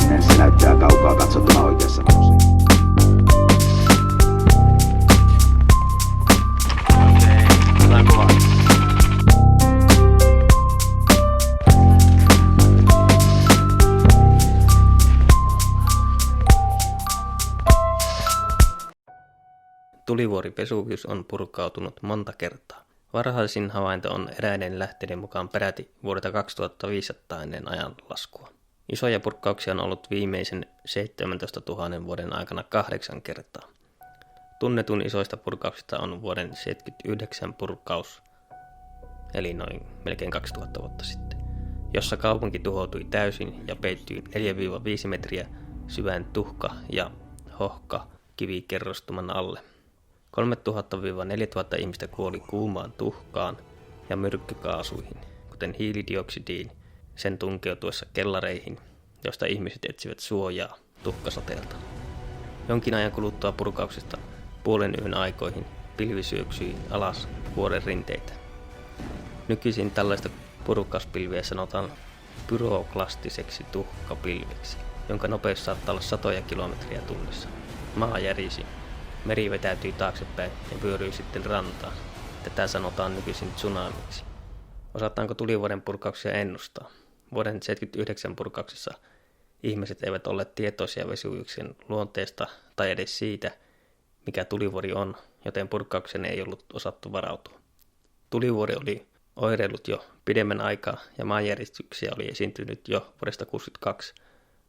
niin se näyttää kaukaa katsottuna oikeassa valossa. Tulivuori Vesuvius on purkautunut monta kertaa. Varhaisin havainto on eräiden lähteiden mukaan peräti vuodelta 2500 ennen ajanlaskua. Isoja purkkauksia on ollut viimeisen 17 000 vuoden aikana 8 kertaa. Tunnetun isoista purkauksista on vuoden 1979 purkaus, eli noin melkein 2000 vuotta sitten, jossa kaupunki tuhoutui täysin ja peittyi 4-5 metriä syvään tuhka- ja hohka-kivikerrostuman alle. 3000-4000 ihmistä kuoli kuumaan tuhkaan ja myrkkykaasuihin, kuten hiilidioksidiin, sen tunkeutuessa kellareihin, josta ihmiset etsivät suojaa tuhkasateelta. Jonkin ajan kuluttua purkauksesta puolen yön aikoihin pilvi syöksyi alas vuoren rinteitä. Nykyisin tällaista purkauspilviä sanotaan pyroklastiseksi tuhkapilveksi, jonka nopeus saattaa olla satoja kilometriä tunnissa. Maa järisi. Meri vetäytyi taaksepäin ja vyöryi sitten rantaan. Tätä sanotaan nykyisin tsunamiksi. Osataanko tulivuoren purkauksia ennustaa? Vuoden 1979 purkauksessa ihmiset eivät olleet tietoisia Vesuviuksen luonteesta tai edes siitä, mikä tulivuori on, joten purkaukseen ei ollut osattu varautua. Tulivuori oli oireillut jo pidemmän aikaa ja maanjäristyksiä oli esiintynyt jo vuodesta 1962,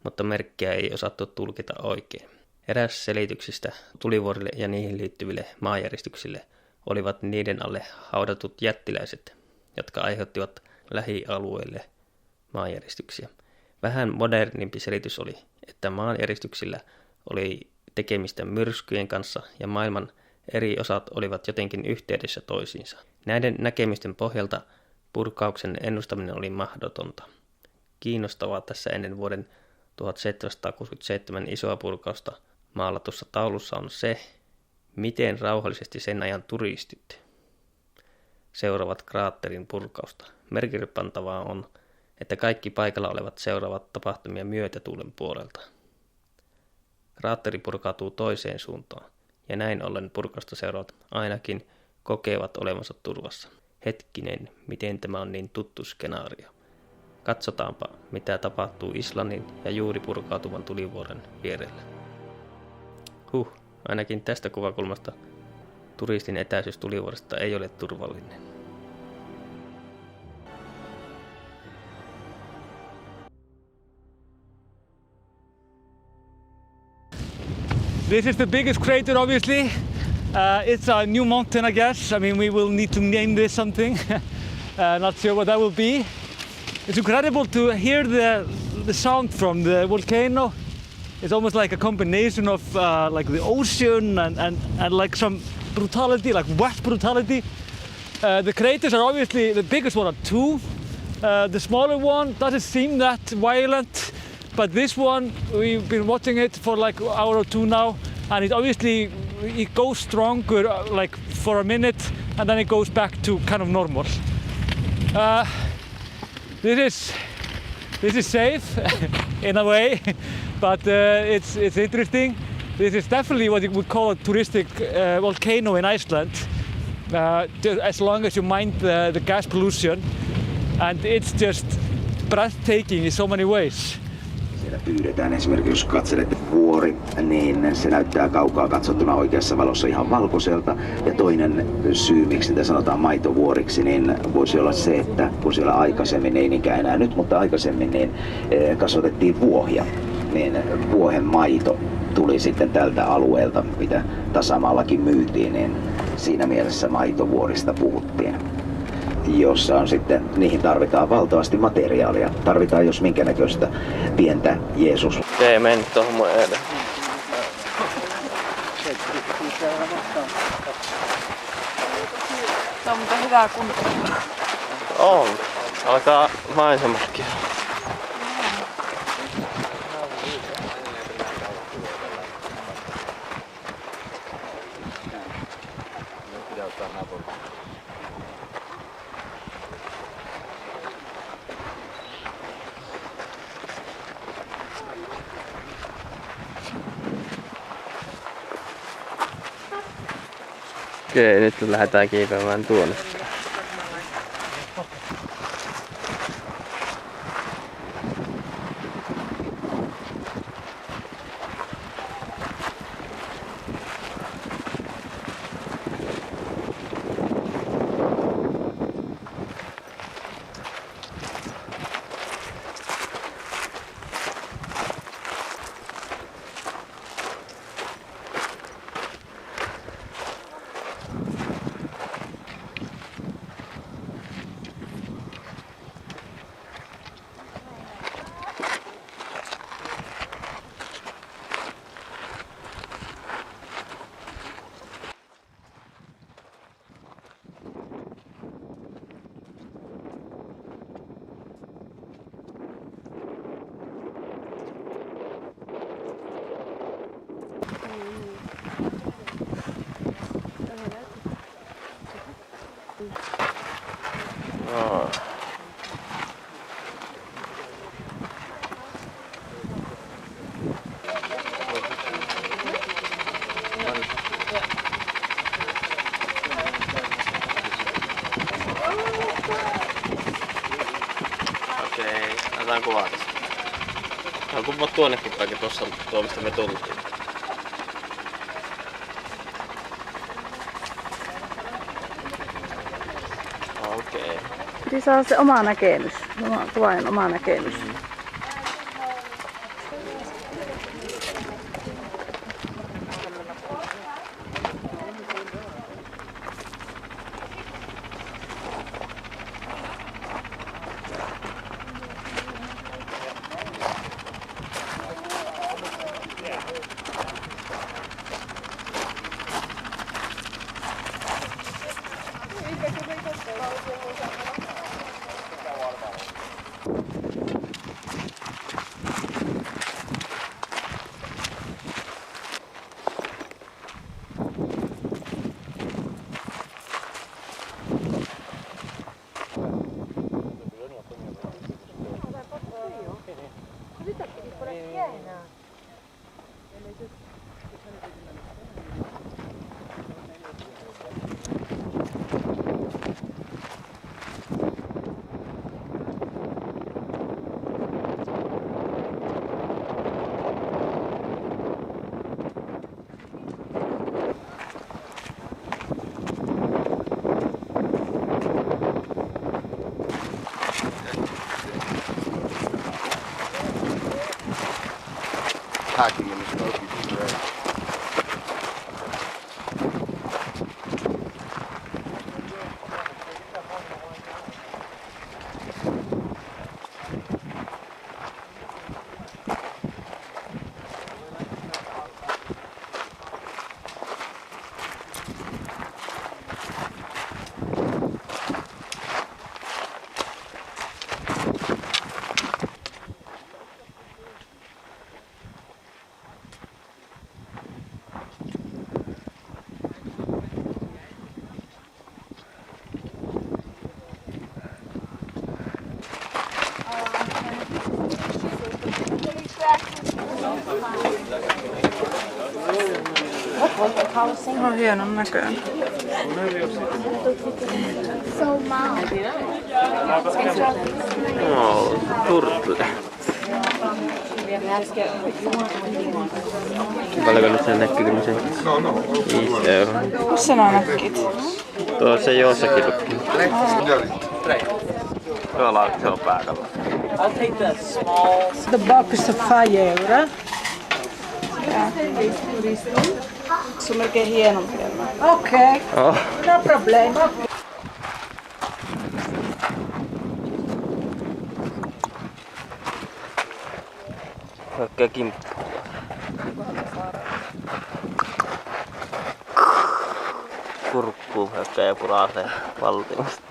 mutta merkkiä ei osattu tulkita oikein. Eräs selityksistä tulivuorille ja niihin liittyville maanjäristyksille olivat niiden alle haudatut jättiläiset, jotka aiheuttivat lähialueille maanjäristyksiä. Vähän modernimpi selitys oli, että maanjäristyksillä oli tekemistä myrskyjen kanssa ja maailman eri osat olivat jotenkin yhteydessä toisiinsa. Näiden näkemysten pohjalta purkauksen ennustaminen oli mahdotonta. Kiinnostavaa tässä ennen vuoden 1767 isoa purkausta maalatussa taulussa on se, miten rauhallisesti sen ajan turistit seuraavat kraatterin purkausta. Merkillepantavaa on, että kaikki paikalla olevat seuraavat tapahtumia myötätuulen puolelta. Kraatteri purkautuu toiseen suuntaan, ja näin ollen purkausta seuraavat ainakin kokevat olevansa turvassa. Hetkinen, miten tämä on niin tuttu skenaario. Katsotaanpa, mitä tapahtuu Islannin ja juuri purkautuvan tulivuoren vierellä. Ainakin tästä kuvakulmasta turistin etäisyys tulivuoresta ei ole turvallinen. This is the biggest crater, obviously. It's a new mountain, I guess. I mean, we will need to name this something. Not sure what that will be. It's incredible to hear the sound from the volcano. It's almost like a combination of like the ocean and like some brutality, like wet brutality. The craters are obviously, the biggest one are 2. The smaller one doesn't seem that violent, but this one, we've been watching it for like an hour or 2 now, and it goes stronger like for a minute, and then it goes back to kind of normal. This is safe in a way, but it's interesting. This is definitely what we call a touristic volcano in Iceland, as long as you mind the gas pollution, and it's just breathtaking in so many ways. Siellä pyydetään esimerkiksi, jos katselet vuori, niin se näyttää kaukaa katsottuna oikeassa valossa ihan valkoiselta. Ja toinen syy, miksi sitä sanotaan maitovuoriksi, niin voisi olla se, että kun siellä aikaisemmin, ei niinkään enää nyt, mutta aikaisemmin, niin kasvatettiin vuohia. Niin vuohen maito tuli sitten tältä alueelta, mitä tasamaallakin myytiin, niin siinä mielessä maitovuorista puhuttiin. Jossa on sitten, niihin tarvitaan valtavasti materiaalia. Tarvitaan jos minkä näköistä pientä Jeesus. Ei mene tuohon mun edelle. Se on mutta hyvää kuntoa. On. Alkaa maisematkin. Okei, nyt lähdetään kiipeämään tuonne. Okei, otetaan kuvaa tästä. No kuvaa tuonnekin päin, tuossa on tuo mistä me tultiin. Okei. Piti saada se oma näkemys, kuvaajan oma näkemys. Hacking in the Smokies today. On hienon näköinen. No, turtle. Paljonko nyt sen näkyy tämmösen 5 euroa? Missä nää näkit? Tuossa jossakin lukki. Tuolla se on pääkalla. The box is 5 euro. Se on melkein hienompi. Okay, Oh. no problema. Hyökkää kimppu. Kurkkuu hyökkää ja puraaseen valtimasta.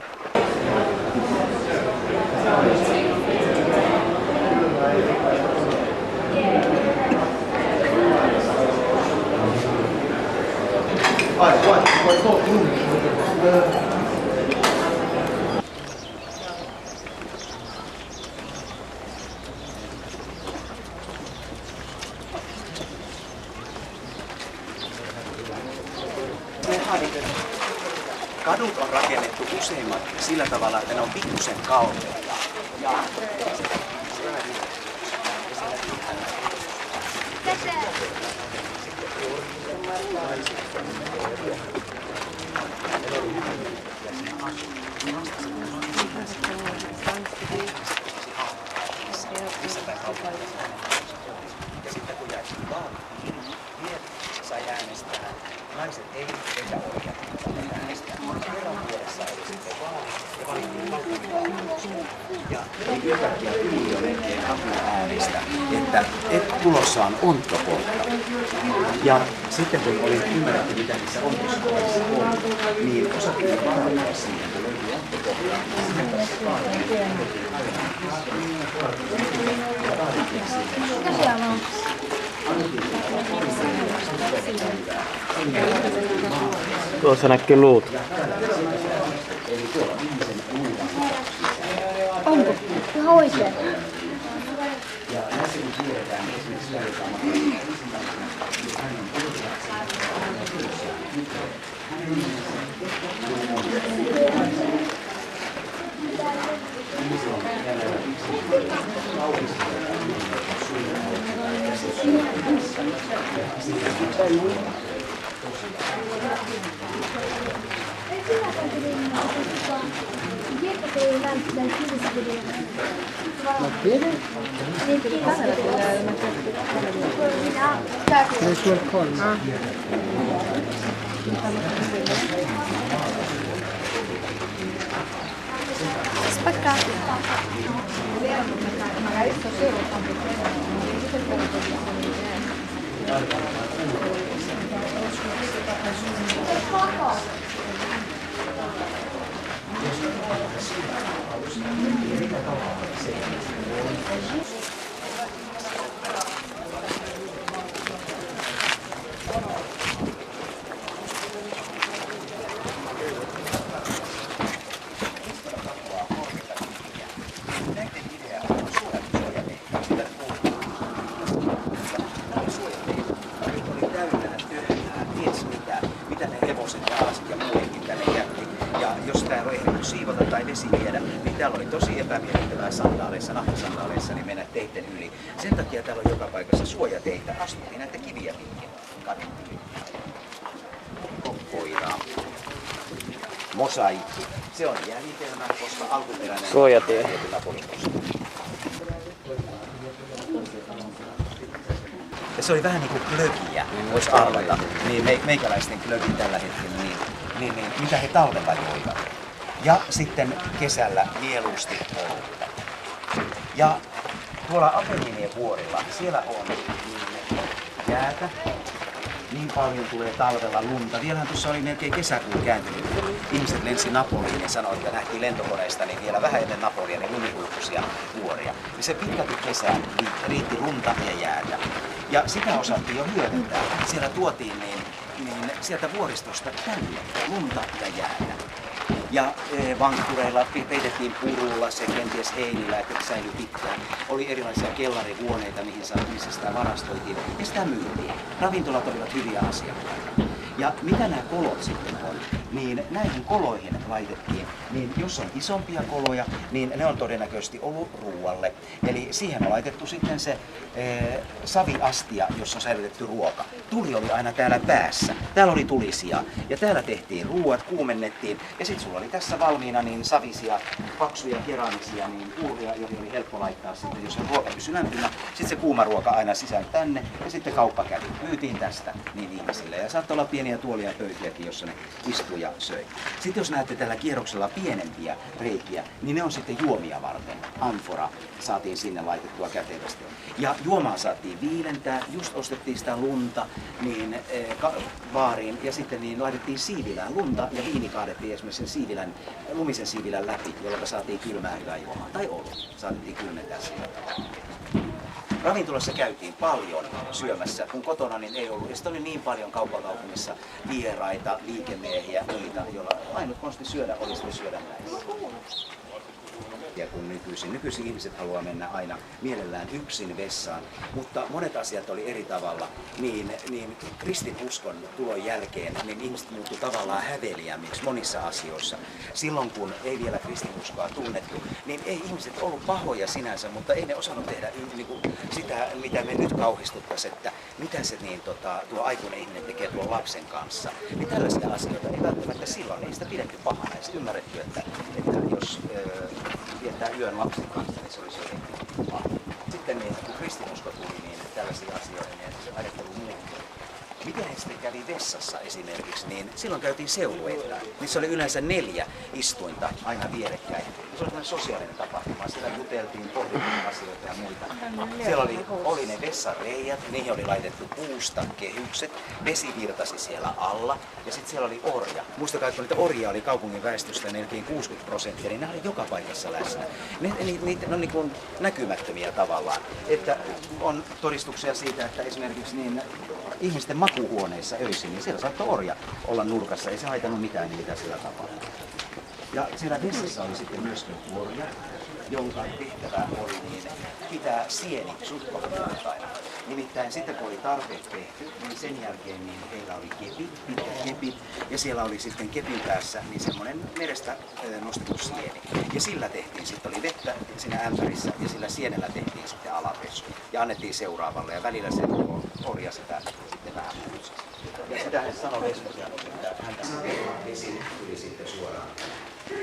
Kadut on rakennettu useimmat sillä tavalla, että ne on pikkusen kalteita. Ja sitten kun jäi vaaliin, miehet sai äänestää. Naiset ei eikä oikein äänestää. Kerran vuodessa oli sitten vaali ja valittiin kaupunginvaltuustoon. Ja yhtäkkiä tuli jo melkein äänestä, että tulossa on onttokohta. Ja sitten kun oli ymmärretty, mitä niissä onttokohdissa on, niin osattiin varautua siihen, kun löytyi onttokohta. Tuossa näkyy luut. Onko? Ihan oikein. Spaccato. Magari stasera siivota tai vesi viedä, niin täällä oli tosi epämiellyttävää sandaaleissa, nahkasandaaleissa, niin mennä teitten yli. Sen takia täällä on joka paikassa suojateitä, astuttiin näitä kiviä pitkin. Koppoiraa. Mosaikki. Se on jäljitelmä, koska alkuperäinen Suojatie. Ja se oli vähän niin kuin glögiä, voisi arvata. Niin meikäläisten glögi tällä hetkellä, niin mitä he talvella joivat. Ja sitten kesällä mieluusti olutta. Ja tuolla Apenninien vuorilla, siellä on jäätä. Niin paljon tulee talvella lunta. Vielähän tuossa oli melkein kesäkuun kääntynyt. Ihmiset lensi Napoliin ja sanoi, että nähtiin lentokoneesta niin vielä vähän ennen Napolia niin lumihuippuisia vuoria. Ja se pitkälti kesään riitti lunta ja jäätä. Ja sitä osattiin jo hyödyntää. Siellä tuotiin niin sieltä vuoristosta tänne lunta ja jäätä. Ja vankkureilla peitettiin purulla, se kenties heinillä, että se säilyi pitkään. Oli erilaisia kellarihuoneita, missä sitä varastoitiin ja sitä myytiin. Ravintolat olivat hyviä asiakkaita. Ja mitä nämä kolot sitten on? Niin näihin koloihin laitettiin, niin jos on isompia koloja, niin ne on todennäköisesti ollut ruualle. Eli siihen on laitettu sitten se saviastia, jossa on säilytetty ruoka. Tuli oli aina täällä päässä. Täällä oli tulisia ja täällä tehtiin ruuat, kuumennettiin ja sitten sulla oli tässä valmiina niin savisia, paksuja keramisia niin uuria, joihin oli helppo laittaa sitten, jos se ruoka pysyi lämpimä. Sitten se kuuma ruoka aina sisään tänne ja sitten kauppa kävi. Myytiin tästä niin ihmisille ja saattoi olla pieniä tuolia ja pöytiäkin, jossa ne istui ja söi. Sitten jos näette tällä kierroksella pienempiä reikiä, niin ne on sitten juomia varten. Amfora saatiin sinne laitettua kätevästi. Ja juomaa saatiin viilentää, just ostettiin sitä lunta niin, baariin ja sitten niin laitettiin siivilään lunta ja viini kaadettiin esimerkiksi sen lumisen siivilän läpi, jolloin saatiin kylmää hyvää juomaa. Tai olut saatiin kylmentää sillä tavalla. Ravintolassa käytiin paljon syömässä, kun kotona niin ei ollut. Ja sitten oli niin paljon kauppakaupungissa vieraita, liikemiehiä, muita, joilla ainut konsti syödä oli sitten syödä näissä. etiikettiä kuin nykyisin. Nykyisin ihmiset haluaa mennä aina mielellään yksin vessaan, mutta monet asiat oli eri tavalla. Niin kristinuskon tulon jälkeen niin ihmiset muuttu tavallaan häveliämmiksi monissa asioissa. Silloin kun ei vielä kristinuskoa tunnettu, niin ei ihmiset ollut pahoja sinänsä, mutta ei ne osannut tehdä sitä, mitä me nyt kauhistuttaisiin, että mitä se tuo aikuinen ihminen tekee tuon lapsen kanssa. Niin tällaisia asioita ei välttämättä silloin niistä pidetty pahana ja sitten ymmärretty, että jos viettää yön lapsen kanssa, niin se olisi jotenkin paha. Sitten kun kristinusko tuli, niin tällaisia asioita, niin se ajattelu muuttui. Miten he sitten kävi vessassa esimerkiksi, niin silloin käytiin seurueittain. Niissä oli yleensä 4 istuinta aina vierekkäin. Se oli sosiaalinen tapahtuma. Siellä juteltiin, pohdittiin asioita ja muita. Siellä oli ne vessareijat, niihin oli laitettu puusta kehykset, vesi virtasi siellä alla ja sitten siellä oli orja. Muistakaa, että niitä orjia oli kaupungin väestöstä melkein 60%, niin ne oli joka paikassa läsnä. Ne on niin kuin näkymättömiä tavallaan. Että on todistuksia siitä, että esimerkiksi niin ihmisten makuuhuoneissa öisin, niin siellä saattoi orja olla nurkassa, ei se haitannut mitään, mitä siellä tapahtui. Ja siellä vessassa oli sitten myöskin orja, jonka tehtävä oli pitää sieni suhkopuoltaina. Nimittäin sitten kun oli tarpeet tehty, niin sen jälkeen niin heillä oli kepit, pitkät kepit, ja siellä oli sitten kepin päässä niin semmoinen merestä nostettu sieni. Ja sillä tehtiin, sitten oli vettä siinä ämpärissä, ja sillä sienellä tehtiin sitten alapesu. Ja annettiin seuraavalle, ja välillä se orja sitä sitten vähän muussa. Ja sitä hän sanoi Vespasianus, että häntä vesi tuli sitten suoraan.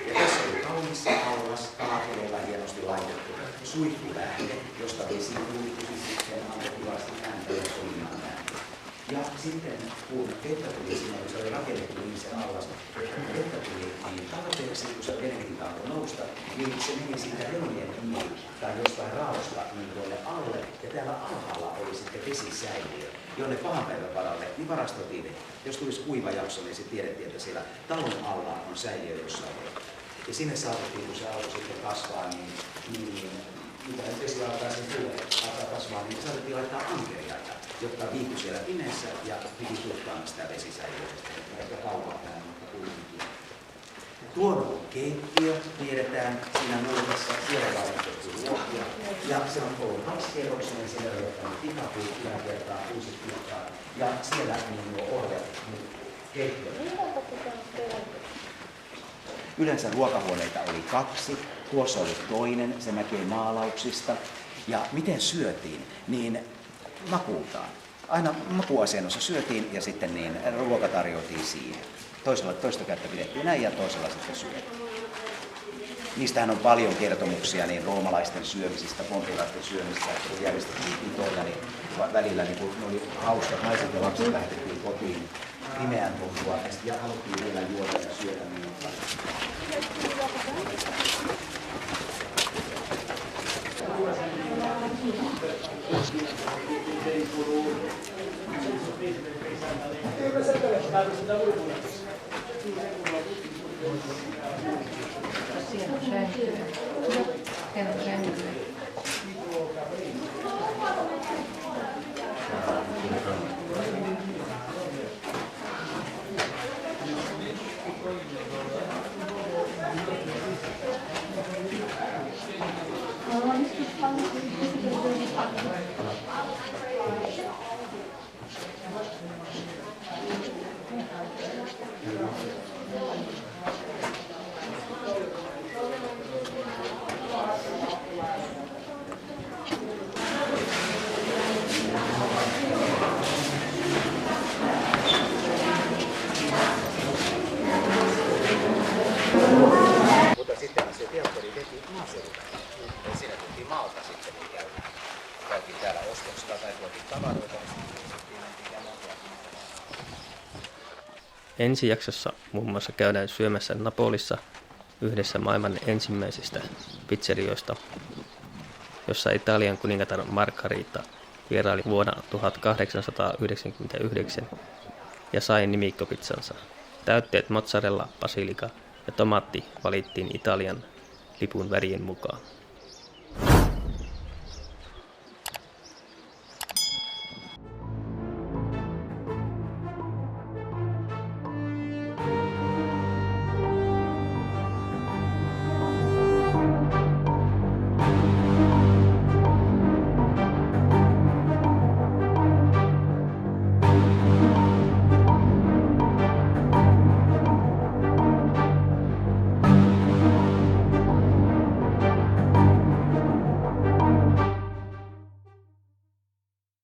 Ja tässä oli kaunis allas, kalakereillä hienosti laitettu suihkulähde, josta vesi tuli sitten ammattilaisesti ääntä ja solinnan ääntä. Ja sitten kun vettä tuli siinä, kun se oli rakennettu niin se allas, että kun vettä tuli niin tarpeeksi, kun se vedenkin alkoi nousta, niin se meni siitä reunien yli tai jostain raosta niin tuonne alle. Ja täällä alhaalla oli sitten vesisäiliö, jonne pahan päivän varalle niin varastoitiin vettä. Jos tulisi kuiva jakso, niin sitten tiedettiin, että siellä talon alla on säiliö jossain vettä. Ja sinne saatettiin, kun se alkoi sitten kasvaa, niin mitä nyt vesi alkaa kasvaa, niin saatettiin laittaa ankeriaita, jotka viihtyi siellä pimeässä ja piti tutkaana sitä vesisäiliöstä. Ehkä kauan tähän, mutta kuitenkin. Tuolla on keittiö, tiedetään siinä nurkassa, siellä on laitettu ruokia. Ja se on ollut 2-kerroksinen, siellä on ottanut tikapuut yläkertaa, uusit pilkkaa. Ja siellä on nuo orjat keittiöllä. Yleensä ruokahuoneita oli 2, tuossa oli toinen, se näkee maalauksista. Ja miten syötiin, niin makuultaan. Aina makuasennossa syötiin ja sitten niin ruoka tarjoiltiin siihen. Toista kättä pidettiin näin ja toisella sitten syötiin. Niistähän on paljon kertomuksia niin roomalaisten syömisistä, pontilaisten syömistä, että kun järjestettiin pitoja, niin välillä niin kun oli hauskat, naiset ja lapset lähetettiin kotiin pimeän tuntua ja haluttiin vielä juoda ja syödä niin. Mutta sitten se teattori veti maaseudulle. Siinä tultiin maalta sitten, niin käytiin täällä ostoksilla tai tuotiin tavaroita. Ensi jaksossa muun muassa käydään syömässä Napolissa yhdessä maailman ensimmäisistä pizzerioista, jossa Italian kuningatar Margherita vieraili vuonna 1899 ja sai nimikkopizzansa. Täytteet mozzarella, basilika ja tomaatti valittiin Italian lipun värien mukaan.